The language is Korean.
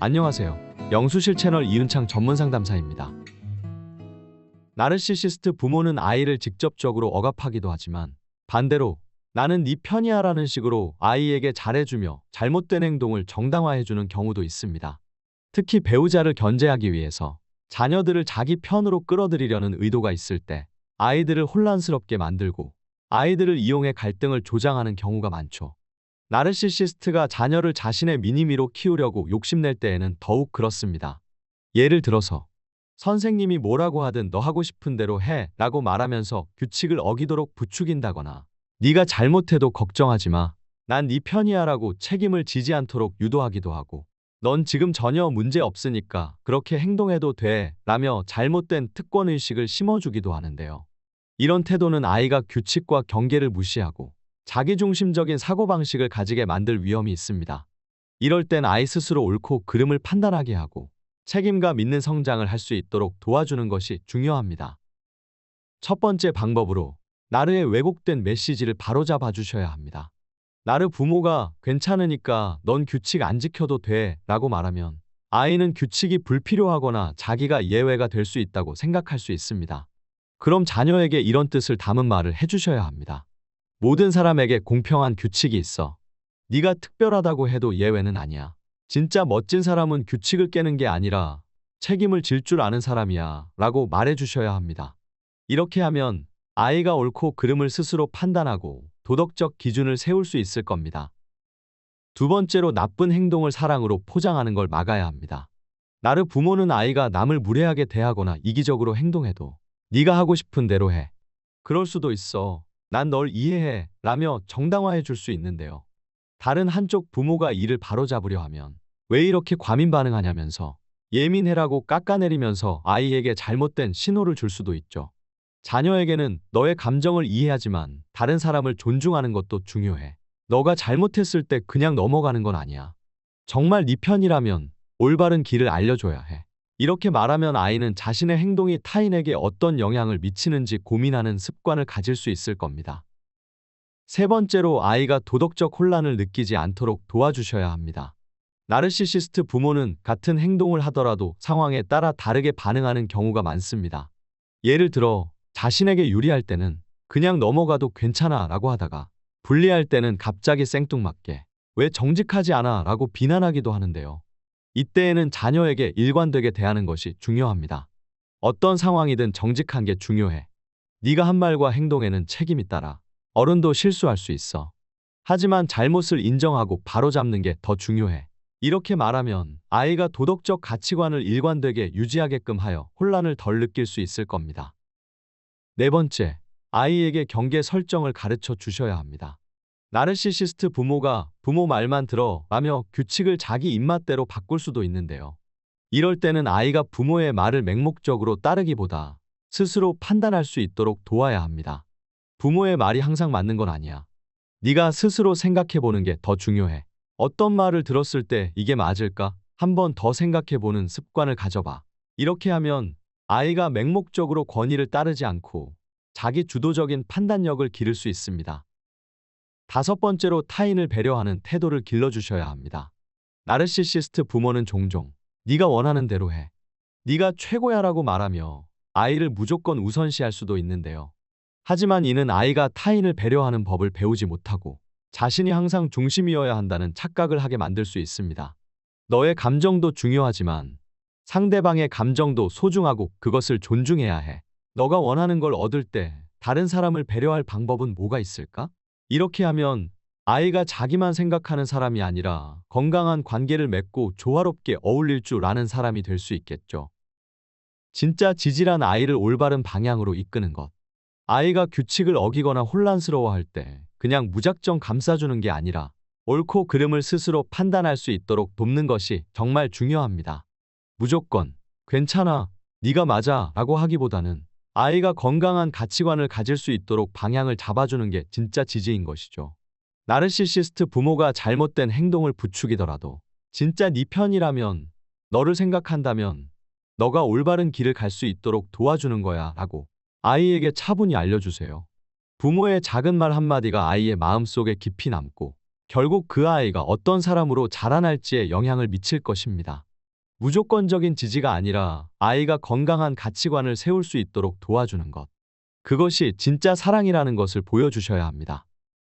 안녕하세요. 영수실 채널 이윤창 전문 상담사입니다. 나르시시스트 부모는 아이를 직접적으로 억압하기도 하지만 반대로 나는 네 편이야 라는 식으로 아이에게 잘해주며 잘못된 행동을 정당화해주는 경우도 있습니다. 특히 배우자를 견제하기 위해서 자녀들을 자기 편으로 끌어들이려는 의도가 있을 때 아이들을 혼란스럽게 만들고 아이들을 이용해 갈등을 조장하는 경우가 많죠. 나르시시스트가 자녀를 자신의 미니미로 키우려고 욕심낼 때에는 더욱 그렇습니다. 예를 들어서 선생님이 뭐라고 하든 너 하고 싶은 대로 해 라고 말하면서 규칙을 어기도록 부추긴다거나 네가 잘못해도 걱정하지 마. 난 네 편이야 라고 책임을 지지 않도록 유도하기도 하고 넌 지금 전혀 문제 없으니까 그렇게 행동해도 돼 라며 잘못된 특권의식을 심어주기도 하는데요. 이런 태도는 아이가 규칙과 경계를 무시하고 자기중심적인 사고방식을 가지게 만들 위험이 있습니다. 이럴 땐 아이 스스로 옳고 그름을 판단하게 하고 책임감 있는 성장을 할 수 있도록 도와주는 것이 중요합니다. 첫 번째 방법으로 나르의 왜곡된 메시지를 바로잡아 주셔야 합니다. 나르 부모가 괜찮으니까 넌 규칙 안 지켜도 돼 라고 말하면 아이는 규칙이 불필요하거나 자기가 예외가 될 수 있다고 생각할 수 있습니다. 그럼 자녀에게 이런 뜻을 담은 말을 해주셔야 합니다. 모든 사람에게 공평한 규칙이 있어. 네가 특별하다고 해도 예외는 아니야. 진짜 멋진 사람은 규칙을 깨는 게 아니라 책임을 질 줄 아는 사람이야 라고 말해주셔야 합니다. 이렇게 하면 아이가 옳고 그름을 스스로 판단하고 도덕적 기준을 세울 수 있을 겁니다. 두 번째로 나쁜 행동을 사랑으로 포장하는 걸 막아야 합니다. 나르 부모는 아이가 남을 무례하게 대하거나 이기적으로 행동해도 네가 하고 싶은 대로 해. 그럴 수도 있어. 난 널 이해해 라며 정당화해 줄 수 있는데요. 다른 한쪽 부모가 이를 바로잡으려 하면 왜 이렇게 과민 반응하냐면서 예민해라고 깎아내리면서 아이에게 잘못된 신호를 줄 수도 있죠. 자녀에게는 너의 감정을 이해하지만 다른 사람을 존중하는 것도 중요해. 너가 잘못했을 때 그냥 넘어가는 건 아니야. 정말 네 편이라면 올바른 길을 알려줘야 해. 이렇게 말하면 아이는 자신의 행동이 타인에게 어떤 영향을 미치는지 고민하는 습관을 가질 수 있을 겁니다. 세 번째로 아이가 도덕적 혼란을 느끼지 않도록 도와주셔야 합니다. 나르시시스트 부모는 같은 행동을 하더라도 상황에 따라 다르게 반응하는 경우가 많습니다. 예를 들어 자신에게 유리할 때는 그냥 넘어가도 괜찮아 라고 하다가 불리할 때는 갑자기 생뚱맞게 왜 정직하지 않아 라고 비난하기도 하는데요. 이때에는 자녀에게 일관되게 대하는 것이 중요합니다. 어떤 상황이든 정직한 게 중요해. 네가 한 말과 행동에는 책임이 따라. 어른도 실수할 수 있어. 하지만 잘못을 인정하고 바로잡는 게 더 중요해. 이렇게 말하면 아이가 도덕적 가치관을 일관되게 유지하게끔 하여 혼란을 덜 느낄 수 있을 겁니다. 네 번째, 아이에게 경계 설정을 가르쳐 주셔야 합니다. 나르시시스트 부모가 부모 말만 들어 라며 규칙을 자기 입맛대로 바꿀 수도 있는데요. 이럴 때는 아이가 부모의 말을 맹목적으로 따르기보다 스스로 판단할 수 있도록 도와야 합니다. 부모의 말이 항상 맞는 건 아니야. 네가 스스로 생각해보는 게 더 중요해. 어떤 말을 들었을 때 이게 맞을까? 한 번 더 생각해보는 습관을 가져봐. 이렇게 하면 아이가 맹목적으로 권위를 따르지 않고 자기 주도적인 판단력을 기를 수 있습니다. 다섯 번째로 타인을 배려하는 태도를 길러주셔야 합니다. 나르시시스트 부모는 종종 네가 원하는 대로 해. 네가 최고야 라고 말하며 아이를 무조건 우선시할 수도 있는데요. 하지만 이는 아이가 타인을 배려하는 법을 배우지 못하고 자신이 항상 중심이어야 한다는 착각을 하게 만들 수 있습니다. 너의 감정도 중요하지만 상대방의 감정도 소중하고 그것을 존중해야 해. 너가 원하는 걸 얻을 때 다른 사람을 배려할 방법은 뭐가 있을까? 이렇게 하면 아이가 자기만 생각하는 사람이 아니라 건강한 관계를 맺고 조화롭게 어울릴 줄 아는 사람이 될 수 있겠죠. 진짜 지질한 아이를 올바른 방향으로 이끄는 것. 아이가 규칙을 어기거나 혼란스러워할 때 그냥 무작정 감싸주는 게 아니라 옳고 그름을 스스로 판단할 수 있도록 돕는 것이 정말 중요합니다. 무조건 괜찮아, 네가 맞아 라고 하기보다는 아이가 건강한 가치관을 가질 수 있도록 방향을 잡아주는 게 진짜 지지인 것이죠. 나르시시스트 부모가 잘못된 행동을 부추기더라도 진짜 네 편이라면, 너를 생각한다면 너가 올바른 길을 갈 수 있도록 도와주는 거야 라고 아이에게 차분히 알려주세요. 부모의 작은 말 한마디가 아이의 마음속에 깊이 남고 결국 그 아이가 어떤 사람으로 자라날지에 영향을 미칠 것입니다. 무조건적인 지지가 아니라 아이가 건강한 가치관을 세울 수 있도록 도와주는 것. 그것이 진짜 사랑이라는 것을 보여주셔야 합니다.